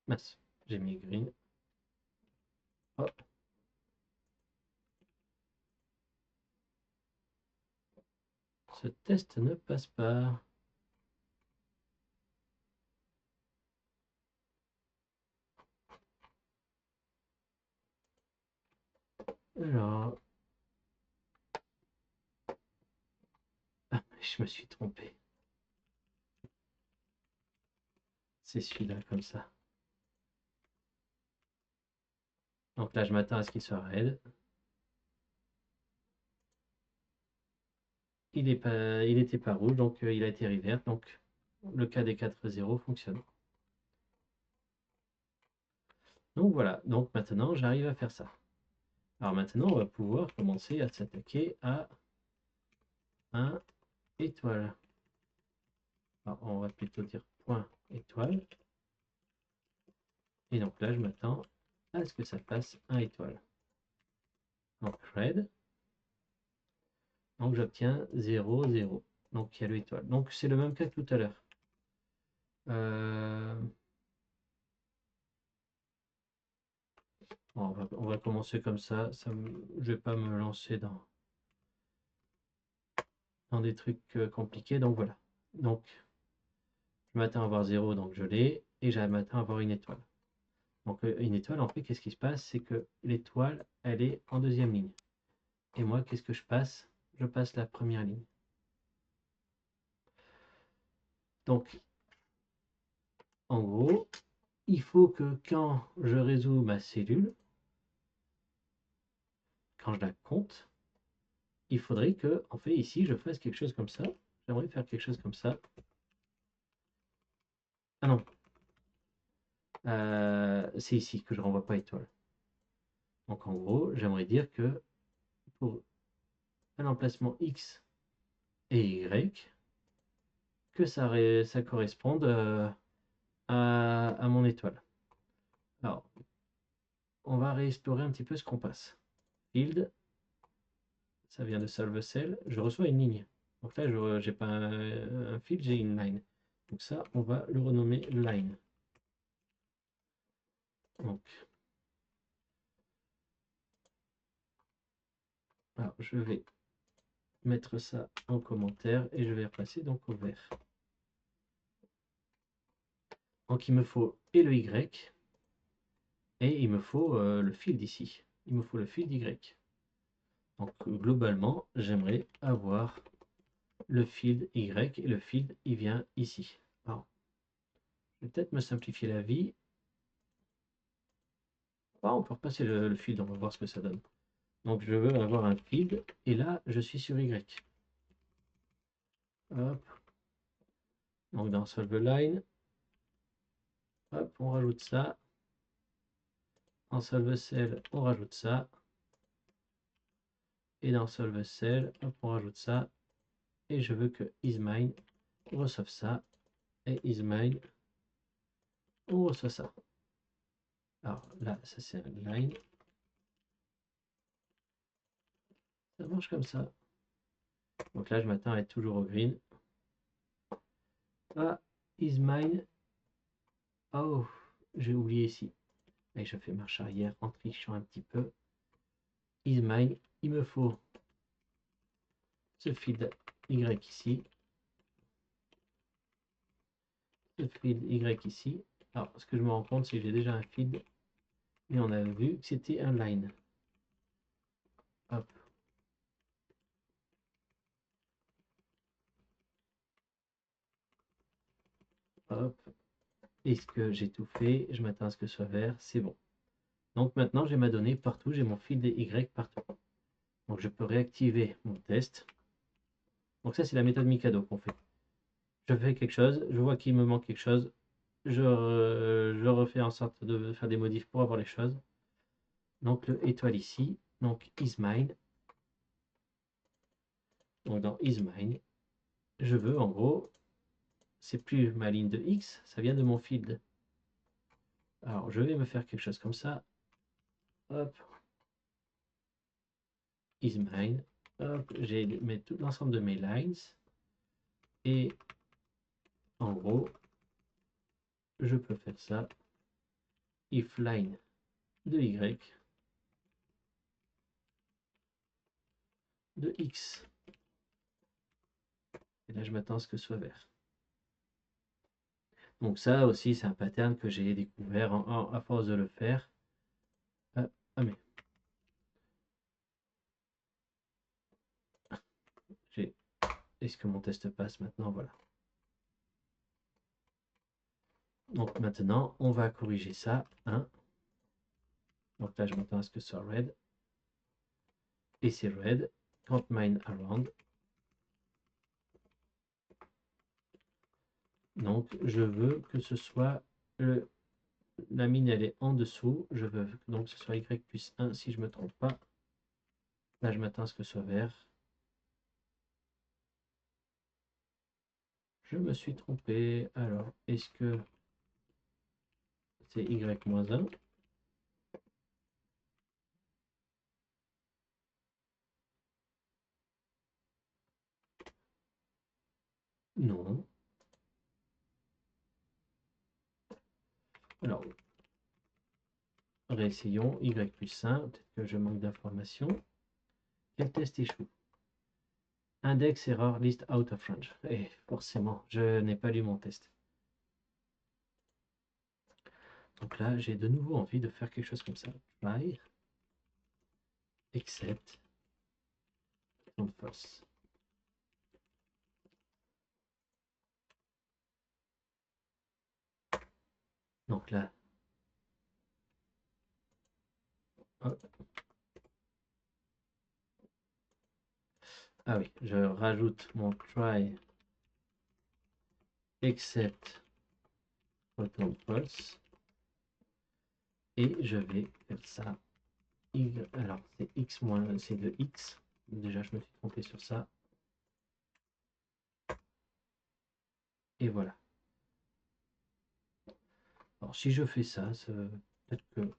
Mince, j'ai mis green. Hop. Ce test ne passe pas. Alors, ah, je me suis trompé. C'est celui-là comme ça. Donc là, je m'attends à ce qu'il soit raid. Il n'était pas rouge, donc il a été revert. Donc le cas des 4-0 fonctionne. Donc voilà, donc maintenant j'arrive à faire ça. Alors maintenant, on va pouvoir commencer à s'attaquer à un étoile. Alors, on va plutôt dire point étoile. Et donc là, je m'attends à ce que ça fasse un étoile. Donc red. Donc j'obtiens 0, 0. Donc il y a l'étoile. Donc c'est le même cas que tout à l'heure. Bon, on va commencer comme ça. Je ne vais pas me lancer dans des trucs compliqués. Donc voilà. Donc je m'attends à avoir 0, donc je l'ai. Et je m'attends à avoir une étoile. Donc une étoile, en fait, qu'est-ce qui se passe? C'est que l'étoile, elle est en deuxième ligne. Et moi, qu'est-ce que je passe? Je passe la première ligne. Donc, en gros, il faut que quand je résous ma cellule, quand je la compte, il faudrait que, en fait, ici, je fasse quelque chose comme ça. J'aimerais faire quelque chose comme ça. Ah non, c'est ici que je renvoie pas étoile. Donc, en gros, j'aimerais dire que pour un emplacement X et Y, que ça corresponde à mon étoile. Alors, on va réexplorer un petit peu ce qu'on passe. Field, ça vient de solve cell. Je reçois une ligne. Donc là, je n'ai pas un field, j'ai une line. Donc ça, on va le renommer line. Donc, alors, je vais mettre ça en commentaire et je vais repasser donc au vert. Donc, il me faut et le Y et il me faut le field ici. Il me faut le field Y. Donc, globalement, j'aimerais avoir le field Y et le field, il vient ici. Alors, je vais peut-être me simplifier la vie. Ah, on peut repasser le field, on va voir ce que ça donne. Donc je veux avoir un field et là je suis sur Y. Hop. Donc dans solve line, hop, on rajoute ça. En solve cell, on rajoute ça. Et dans solve cell, hop, on rajoute ça. Et je veux que isMine reçoive ça. Et isMine, on reçoit ça. Alors là, ça c'est un line. Ça marche comme ça. Donc là, je m'attends à être toujours au green. Ah, isMine. Oh, j'ai oublié ici. Et je fais marche arrière en trichant un petit peu. isMine, il me faut ce field Y ici. le field Y ici. Alors, ce que je me rends compte, c'est que j'ai déjà un field, et on a vu que c'était un line. Hop. Hop. Est-ce que j'ai tout fait? Je m'attends à ce que ce soit vert, c'est bon. Donc maintenant, j'ai ma donnée partout, j'ai mon field Y partout. Donc je peux réactiver mon test. Donc ça, c'est la méthode Mikado qu'on fait. Je fais quelque chose, je vois qu'il me manque quelque chose, je refais en sorte de faire des modifs pour avoir les choses. Donc le étoile ici, donc isMine. Donc dans isMine, je veux en gros, c'est plus ma ligne de X, ça vient de mon field. Alors je vais me faire quelque chose comme ça. Hop. isMine. Hop, j'ai tout l'ensemble de mes lines. Et en gros, je peux faire ça. If line de Y de X. Et là, je m'attends à ce que ce soit vert. Donc ça aussi, c'est un pattern que j'ai découvert à force de le faire. Ah, ah mais est-ce que mon test passe maintenant? Voilà. Donc maintenant, on va corriger ça. Hein. Donc là, je m'attends à ce que ce soit red. Et c'est red. Count mine around. Donc je veux que ce soit la mine, elle est en dessous. Je veux donc que ce soit y plus 1 si je ne me trompe pas. Là, je m'attends à ce que ce soit vert. Je me suis trompé. Alors, est-ce que c'est y-1? Non. Alors, réessayons. Y plus 1. Peut-être que je manque d'informations. Quel test échoue? Index error list out of range. Et forcément, je n'ai pas lu mon test. Donc là, j'ai de nouveau envie de faire quelque chose comme ça. Try, except, non false. Donc là, hop. Ah oui, je rajoute mon try, except, return false. Et je vais faire ça. Alors, c'est x moins, c'est de x. Déjà, je me suis trompé sur ça. Et voilà. Alors, si je fais ça, peut-être que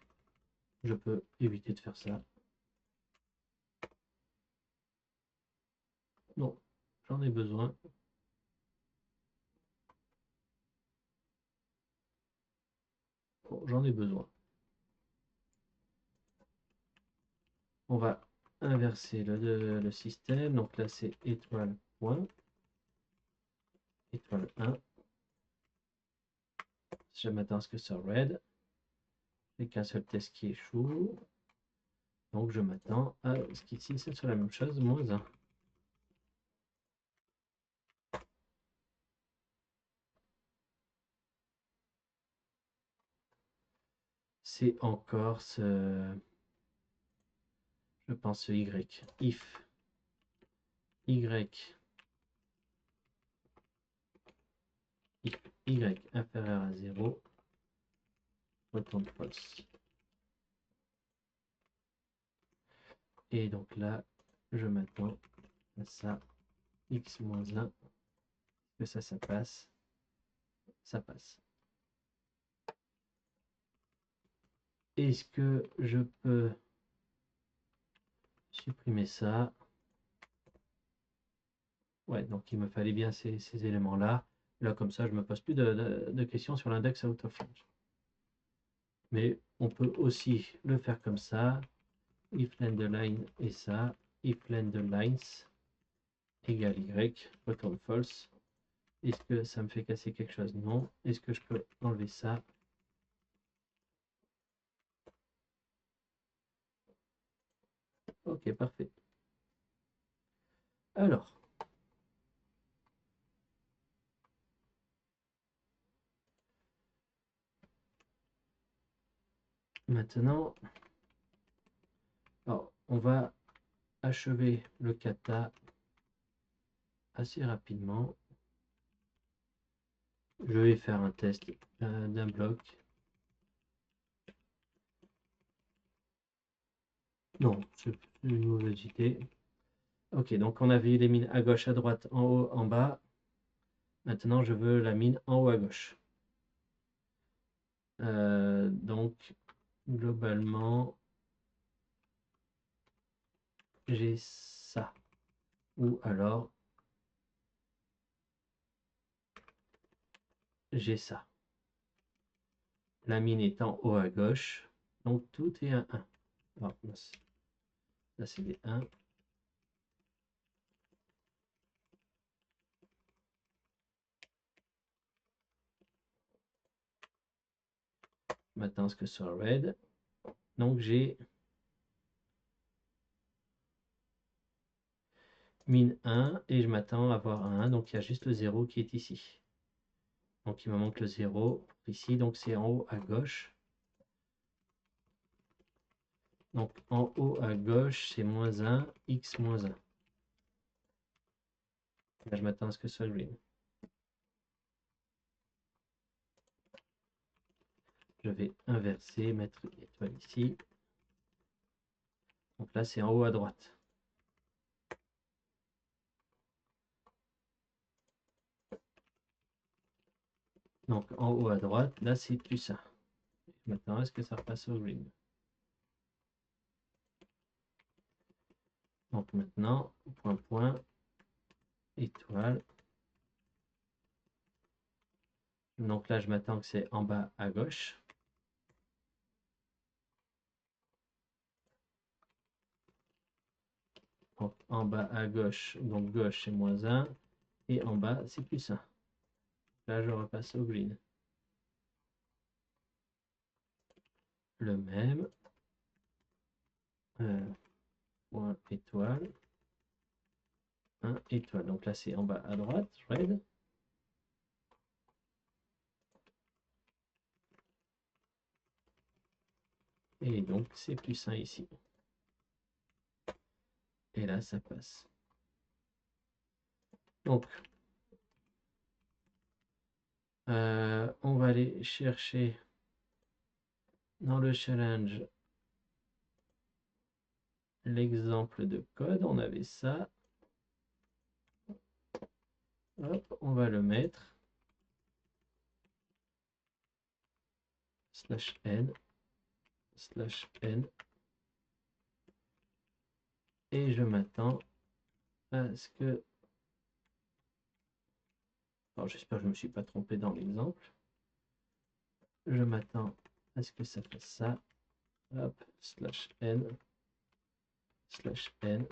je peux éviter de faire ça. Non, j'en ai besoin. Bon, j'en ai besoin. On va inverser le système. Donc là, c'est étoile point, étoile 1. Je m'attends à ce que ça red. J'ai qu'un seul test qui échoue. Donc je m'attends à ce qu'ici, ce soit la même chose, moins 1. C'est encore je pense, ce Y. If Y, if Y inférieur à 0, retourne false. Et donc là, je m'attends à ça, x moins 1, que ça passe, ça passe. Est-ce que je peux supprimer ça? Ouais, donc il me fallait bien ces éléments-là. Là, comme ça, je ne me pose plus de questions sur l'index out of range. Mais on peut aussi le faire comme ça. If len de line et ça. If len de lines égale y, return false. Est-ce que ça me fait casser quelque chose? Non. Est-ce que je peux enlever ça? Ok, parfait. Alors, maintenant, alors, on va achever le kata assez rapidement. Je vais faire un test d'un bloc. Non, c'est une mauvaise idée. Ok, donc on avait les mines à gauche, à droite, en haut, en bas. Maintenant, je veux la mine en haut à gauche. Donc, globalement, j'ai ça. Ou alors, j'ai ça. La mine est en haut à gauche. Donc, tout est un 1. Oh, là, c'est des 1. Maintenant, ce que soit red. Donc, j'ai mine 1 et je m'attends à avoir un 1. Donc, il y a juste le 0 qui est ici. Donc, il me manque le 0 ici. Donc, c'est en haut à gauche. Donc, en haut à gauche, c'est moins 1, x moins 1. Là, je m'attends à ce que ce soit green. Je vais inverser, mettre une étoile ici. Donc là, c'est en haut à droite. Donc en haut à droite, là, c'est plus 1. Maintenant, est-ce que ça repasse au green? Donc maintenant, point, point, étoile. Donc là, je m'attends que c'est en bas à gauche. Donc en bas à gauche, donc gauche c'est moins 1. Et en bas, c'est plus 1. Là, je repasse au green. Le même. Point, étoile. 1, étoile. Donc là, c'est en bas à droite, red. Et donc, c'est plus 1 ici. Et là, ça passe. Donc, on va aller chercher dans le challenge l'exemple de code. On avait ça. Hop, on va le mettre. /n, /n. Et je m'attends à ce que... Alors, j'espère que je ne me suis pas trompé dans l'exemple. Je m'attends à ce que ça fasse ça. Hop, /n, /n.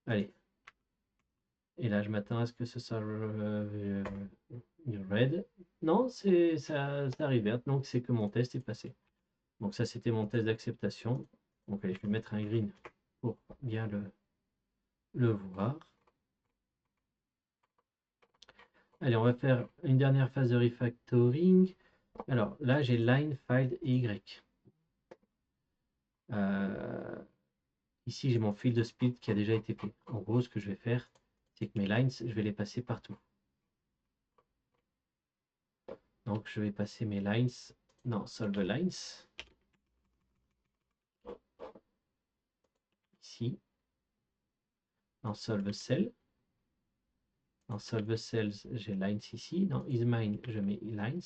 Allez. Et là, je m'attends à ce que ce soit red. Non, ça arrive. Donc, c'est que mon test est passé. Donc, ça, c'était mon test d'acceptation. Donc, allez, je vais mettre un green pour bien le voir. Allez, on va faire une dernière phase de refactoring. Alors, là, j'ai line, file et Y. Ici, j'ai mon fil de split qui a déjà été fait. En gros, ce que je vais faire, c'est que mes lines, je vais les passer partout. Donc, je vais passer mes lines dans solve lines. Ici. Dans solve cell. Dans solve cells, j'ai lines ici. Dans isMine, je mets lines.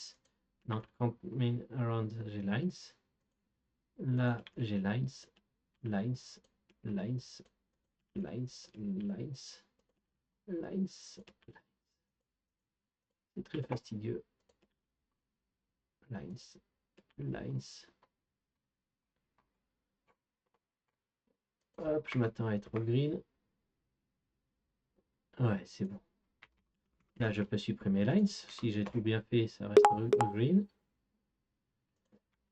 Dans main around, j'ai lines. Là, j'ai lines, lines, lines, lines, lines, lines. C'est très fastidieux. Lines, lines. Hop, je m'attends à être au green. Ouais, c'est bon. Là, je peux supprimer lines. Si j'ai tout bien fait, ça reste green.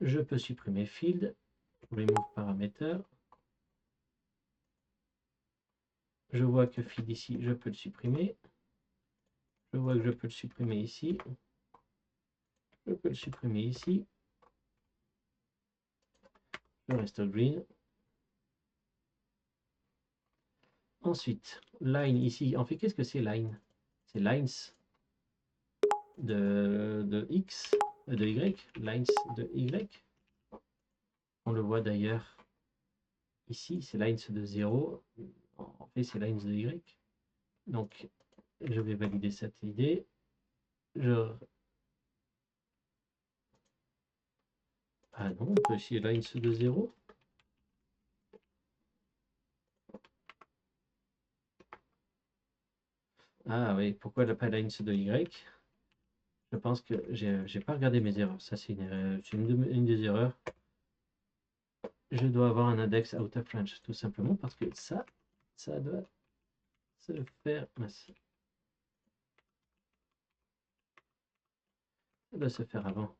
Je peux supprimer field, remove parameter. Je vois que field ici, je peux le supprimer. Je vois que je peux le supprimer ici. Je peux le supprimer ici. Je reste green. Ensuite, line ici. En fait, qu'est-ce que c'est line? C'est lines de X, de Y. Lines de Y. On le voit d'ailleurs ici, c'est lines de 0. En fait, c'est lines de Y. Donc, je vais valider cette idée. Ah non, on peut essayer lines de 0. Ah oui, pourquoi pas lines de Y? Je pense que j'ai pas regardé mes erreurs. Ça, c'est une des erreurs. Je dois avoir un index out of range, tout simplement parce que ça doit se faire. Ça doit se faire avant.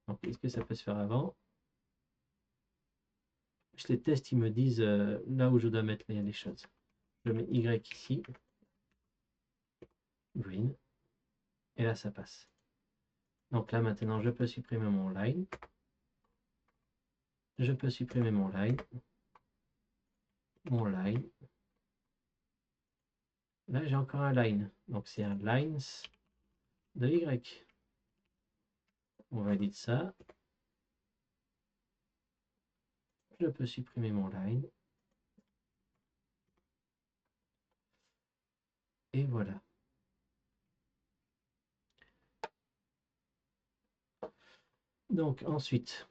Donc, est-ce que ça peut se faire avant? Les tests, ils me disent là où je dois mettre les choses. Je mets Y ici, green, et là, ça passe. Donc là, maintenant, je peux supprimer mon line. Je peux supprimer mon line. Mon line. Là, j'ai encore un line. Donc, c'est un lines de Y. On valide ça. Je peux supprimer mon line. Et voilà. Donc, ensuite,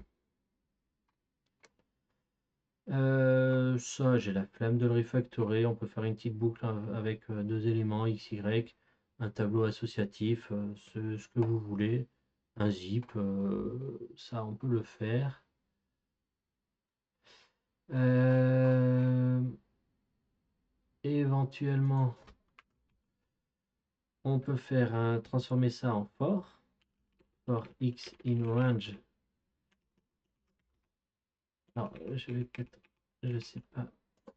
ça, j'ai la flemme de le refactorer. On peut faire une petite boucle avec deux éléments X, Y, un tableau associatif, ce que vous voulez, un zip, ça, on peut le faire. Éventuellement, on peut faire transformer ça en for X in range. Alors, je vais peut-être, je sais pas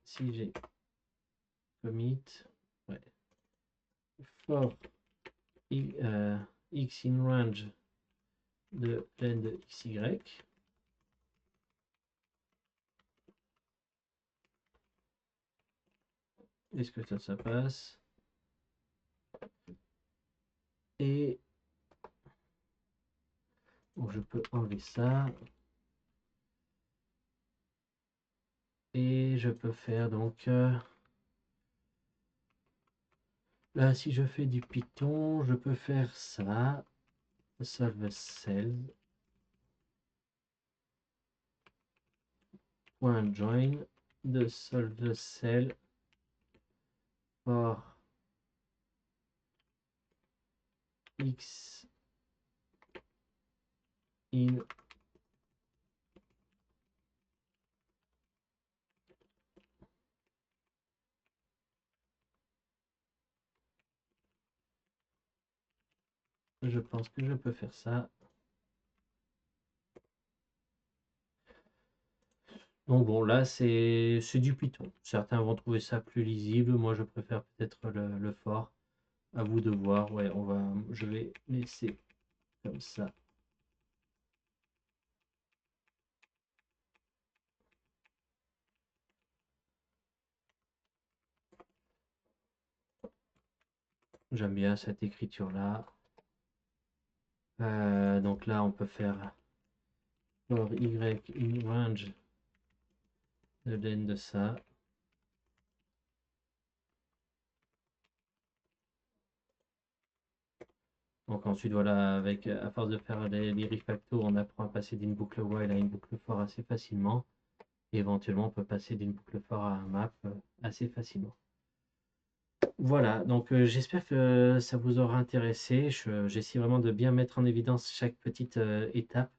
si j'ai commit, ouais. For X in range de len de XY. Est-ce que ça passe? Et bon, je peux enlever ça. Et je peux faire donc là, si je fais du Python, je peux faire ça. Solve cell. Point join de solve cell for X in je pense que je peux faire ça. Donc bon, là, c'est du Python. Certains vont trouver ça plus lisible. Moi, je préfère peut-être le for. À vous de voir. Ouais, je vais laisser comme ça. J'aime bien cette écriture-là. Donc là, on peut faire for Y in range de len de ça. Donc ensuite, voilà, à force de faire les refactos, on apprend à passer d'une boucle while à une boucle for assez facilement. Et éventuellement, on peut passer d'une boucle for à un map assez facilement. Voilà, donc j'espère que ça vous aura intéressé. J'essaie vraiment de bien mettre en évidence chaque petite étape.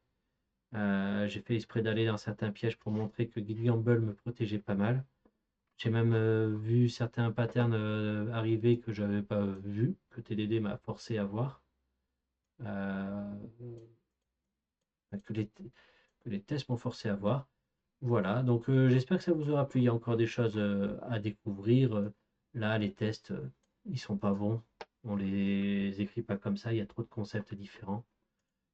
J'ai fait exprès d'aller dans certains pièges pour montrer que Git Gamble me protégeait pas mal. J'ai même vu certains patterns arriver que j'avais pas vu, que TDD m'a forcé à voir. Euh, que les tests m'ont forcé à voir. Voilà, donc j'espère que ça vous aura plu. Il y a encore des choses à découvrir. Là, les tests, ils sont pas bons. On les écrit pas comme ça. Il y a trop de concepts différents.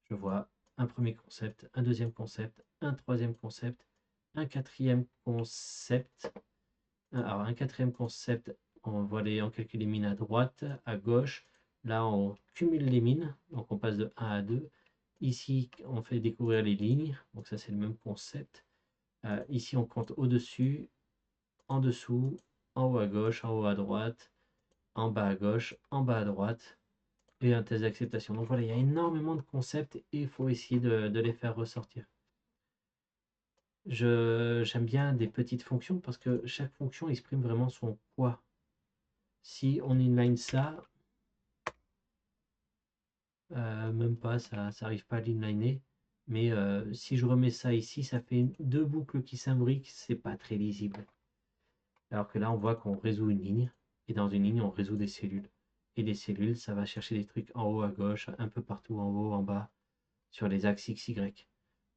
Je vois un premier concept, un deuxième concept, un troisième concept, un quatrième concept. Alors, un quatrième concept, on calcule les mines à droite, à gauche. Là, on cumule les mines, donc on passe de 1 à 2. Ici, on fait découvrir les lignes, donc ça c'est le même concept. Ici, on compte au-dessus, en dessous, en haut à gauche, en haut à droite, en bas à gauche, en bas à droite, et un test d'acceptation. Donc voilà, il y a énormément de concepts et il faut essayer de les faire ressortir. J'aime bien des petites fonctions parce que chaque fonction exprime vraiment son poids. Si on inline ça, même pas, ça n'arrive pas à l'inliner. Mais si je remets ça ici, ça fait deux boucles qui s'imbriquent, c'est pas très lisible. Alors que là, on voit qu'on résout une ligne, et dans une ligne, on résout des cellules. Et les cellules, ça va chercher des trucs en haut à gauche, un peu partout en haut, en bas, sur les axes X, Y.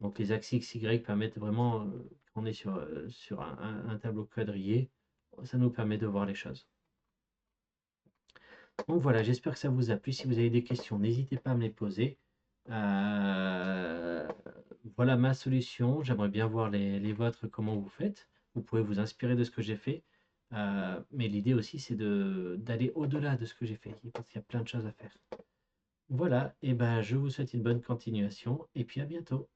Donc les axes X, Y permettent vraiment, quand on est sur un tableau quadrillé, ça nous permet de voir les choses. Donc voilà, j'espère que ça vous a plu. Si vous avez des questions, n'hésitez pas à me les poser. Euh, voilà ma solution. J'aimerais bien voir les vôtres, comment vous faites. Vous pouvez vous inspirer de ce que j'ai fait. Mais l'idée aussi, c'est d'aller au-delà de ce que j'ai fait, parce qu'il y a plein de choses à faire. Voilà, et ben je vous souhaite une bonne continuation, et puis à bientôt.